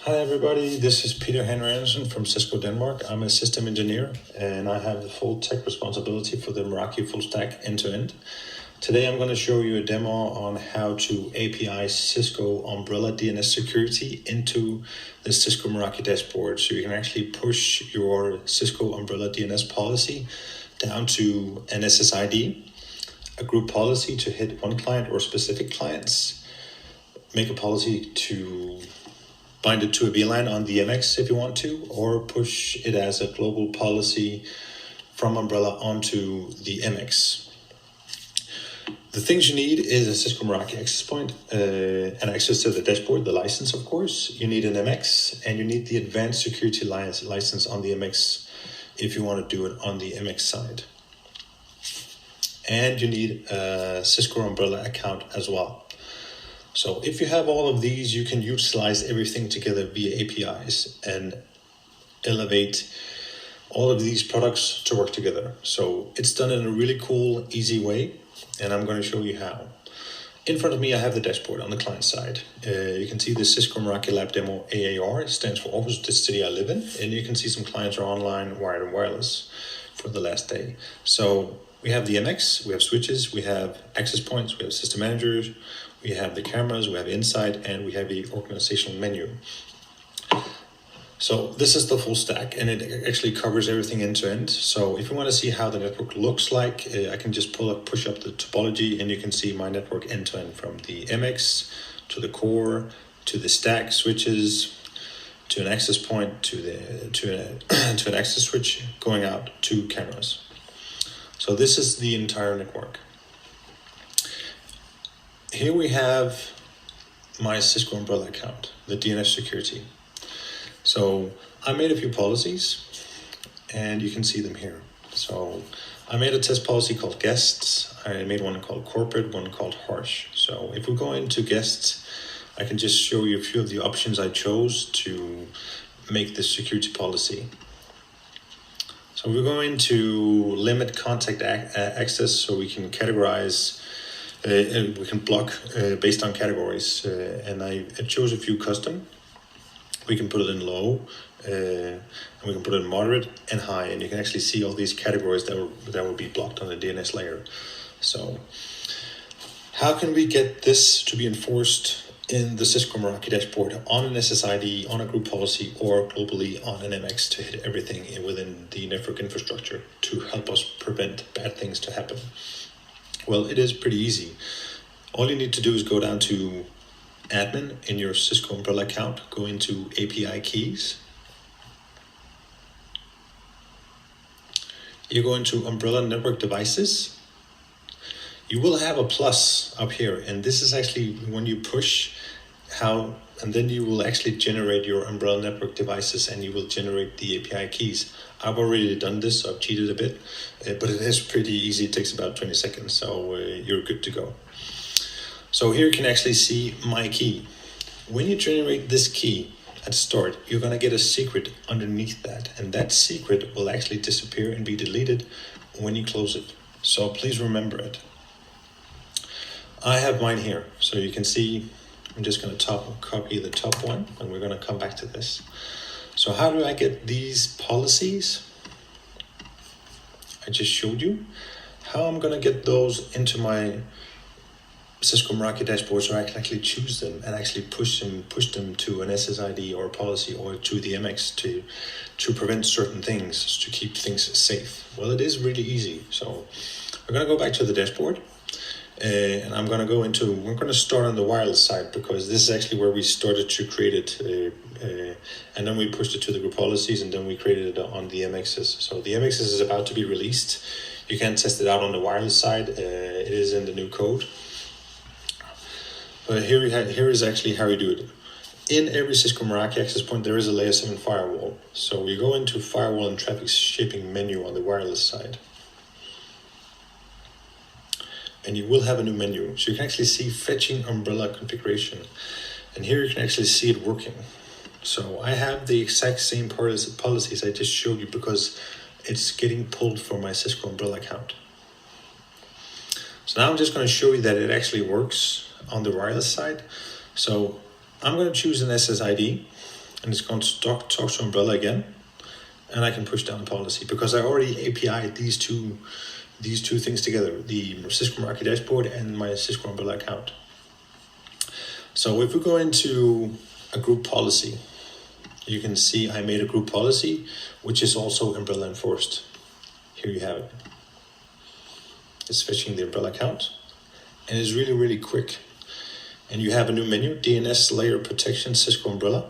Hi everybody, this is Peter Henry Andersen from Cisco Denmark. I'm a system engineer and I have the full tech responsibility for the Meraki full stack end-to-end. Today I'm going to show you a demo on how to API Cisco Umbrella DNS security into the Cisco Meraki dashboard, so you can actually push your Cisco Umbrella DNS policy down to an SSID, a group policy to hit one client or specific clients, make a policy to bind it to a VLAN on the MX if you want to, or push it as a global policy from Umbrella onto the MX. The things you need is a Cisco Meraki access point and access to the dashboard, the license of course. You need an MX and you need the advanced security license on the MX if you want to do it on the MX side. And you need a Cisco Umbrella account as well. So if you have all of these, you can utilize everything together via APIs and elevate all of these products to work together. So it's done in a really cool, easy way, and I'm going to show you how. In front of me, I have the dashboard on the client side. You can see the Cisco Meraki Lab Demo AAR. It stands for Aarhus, the city I live in, and you can see some clients are online, wired and wireless for the last day. So we have the MX, we have switches, we have access points, we have system managers, we have the cameras, we have Insight, and we have the organizational menu. So this is the full stack, and it actually covers everything end to end. So if you want to see how the network looks like, I can just push up the topology, and you can see my network end to end from the MX to the core to the stack switches to an access point to an access switch going out to cameras. So this is the entire network. Here we have my Cisco Umbrella account, the DNS security. So I made a few policies and you can see them here. So I made a test policy called guests. I made one called corporate, one called harsh. So if we go into guests, I can just show you a few of the options I chose to make this security policy. So we're going to limit contact access, so we can categorize, we can block based on categories. And I chose a few custom. We can put it in low, and we can put it in moderate and high, and you can actually see all these categories that will be blocked on the DNS layer. So how can we get this to be enforced in the Cisco Meraki dashboard on an SSID, on a group policy, or globally on an MX to hit everything within the network infrastructure to help us prevent bad things to happen? Well, it is pretty easy. All you need to do is go down to admin in your Cisco Umbrella account, go into API keys. You go into Umbrella Network Devices. You will have a plus up here, and this is actually when you push and then you will actually generate your Umbrella Network Devices and you will generate the API keys. I've already done this, so I've cheated a bit, but it is pretty easy. It takes about 20 seconds, so you're good to go. So here you can actually see my key. When you generate this key at start, you're going to get a secret underneath that, and that secret will actually disappear and be deleted when you close it. So please remember it. I have mine here, so you can see I'm just going to copy the top one, and we're going to come back to this. So how do I get these policies? I just showed you how I'm going to get those into my Cisco Meraki dashboard, so I can actually choose them and actually push them to an SSID or a policy or to the MX to prevent certain things, to keep things safe. Well, it is really easy. So we're going to go back to the dashboard, and I'm going to we're going to start on the wireless side, because this is actually where we started to create it, and then we pushed it to the group policies, and then we created it on the MXs. So the MXs is about to be released. You can test it out on the wireless side. It is in the new code. But here is actually how we do it. In every Cisco Meraki access point, there is a layer 7 firewall. So we go into firewall and traffic shaping menu on the wireless side. And you will have a new menu. So you can actually see fetching umbrella configuration. And here you can actually see it working. So I have the exact same policies I just showed you, because it's getting pulled from my Cisco Umbrella account. So now I'm just going to show you that it actually works on the wireless side. So I'm going to choose an SSID, and it's going to talk to Umbrella again, and I can push down the policy because I already API'd these two things together, the Cisco Meraki dashboard and my Cisco Umbrella account. So if we go into a group policy, you can see I made a group policy, which is also Umbrella enforced. Here you have it. It's fetching the Umbrella account, and it's really, really quick. And you have a new menu, DNS layer protection, Cisco Umbrella.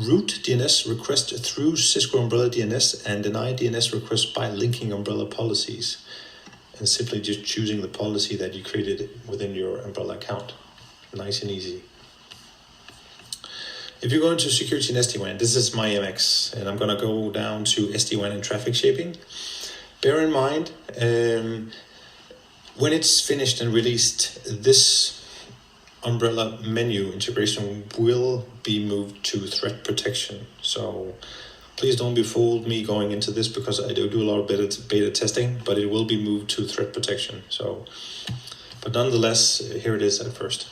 Route DNS request through Cisco Umbrella DNS and deny DNS request by linking Umbrella policies. And simply just choosing the policy that you created within your Umbrella account. Nice and easy. If you go into security and SD-WAN, this is my MX, and I'm gonna go down to SD-WAN and traffic shaping. Bear in mind, when it's finished and released, this Umbrella menu integration will be moved to threat protection. So please don't be fooled me going into this because I do a lot of beta testing, but it will be moved to threat protection. So, but nonetheless, here it is at first.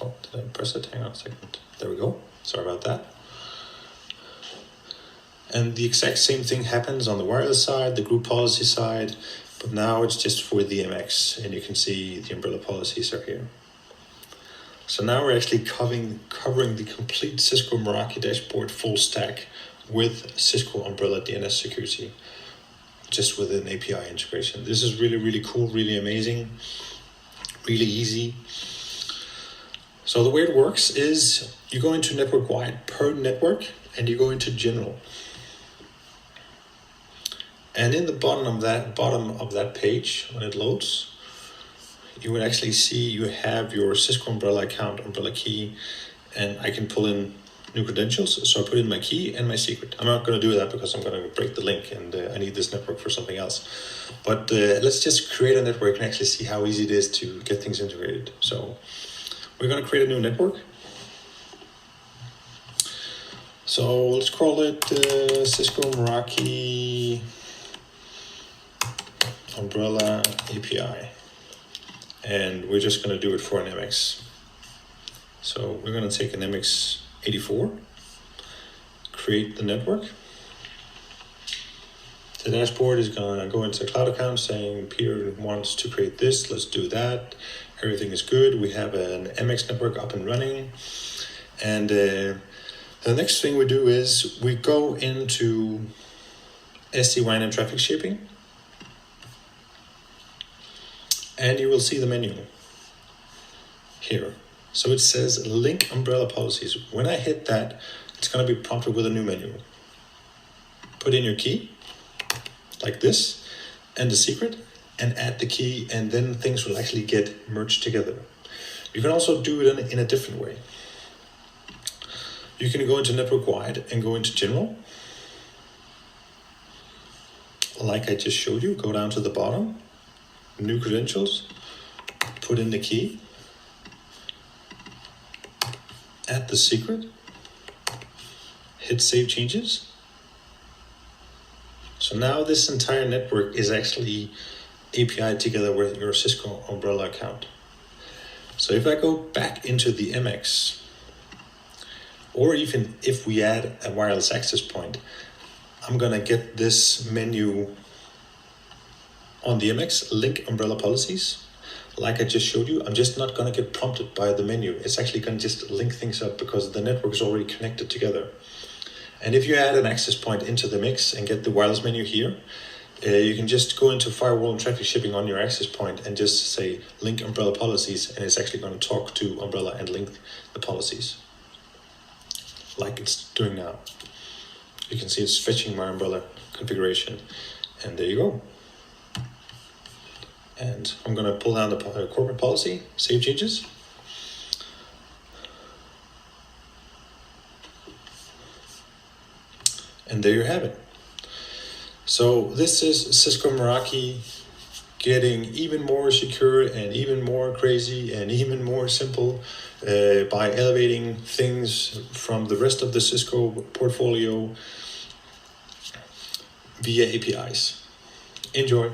Oh, did I press it? Hang on a second. There we go. Sorry about that. And the exact same thing happens on the wireless side, the group policy side, but now it's just for the MX, and you can see the Umbrella policies are here. So now we're actually covering the complete Cisco Meraki dashboard full stack with Cisco Umbrella DNS security, just with an API integration. This is really, really cool, really amazing, really easy. So the way it works is you go into network wide per network, and you go into general. And in the bottom of that page, when it loads, you would actually see you have your Cisco Umbrella account, Umbrella key, and I can pull in new credentials. So I put in my key and my secret. I'm not going to do that because I'm going to break the link, and I need this network for something else. But let's just create a network and actually see how easy it is to get things integrated. So we're going to create a new network. So let's call it Cisco Meraki Umbrella API, and we're just going to do it for an MX. So we're going to take an MX84, create the network. The dashboard is going to go into the cloud account saying Peter wants to create this, let's do that. Everything is good. We have an MX network up and running. And the next thing we do is we go into SD-WAN and traffic shaping. And you will see the menu here. So it says link Umbrella policies. When I hit that, it's going to be prompted with a new menu. Put in your key, like this, and the secret, and add the key, and then things will actually get merged together. You can also do it in a different way. You can go into network wide and go into general. Like I just showed you, go down to the bottom. New credentials, put in the key, add the secret, hit save changes. So now this entire network is actually API together with your Cisco Umbrella account. So if I go back into the MX, or even if we add a wireless access point, I'm gonna get this menu on the MX, link Umbrella policies. Like I just showed you, I'm just not going to get prompted by the menu. It's actually going to just link things up because the network is already connected together. And if you add an access point into the mix and get the wireless menu here, you can just go into firewall and traffic shaping on your access point and just say link Umbrella policies, and it's actually going to talk to Umbrella and link the policies like it's doing now. You can see it's fetching my Umbrella configuration, and there you go. And I'm going to pull down the corporate policy, save changes. And there you have it. So this is Cisco Meraki getting even more secure and even more crazy and even more simple by elevating things from the rest of the Cisco portfolio via APIs. Enjoy.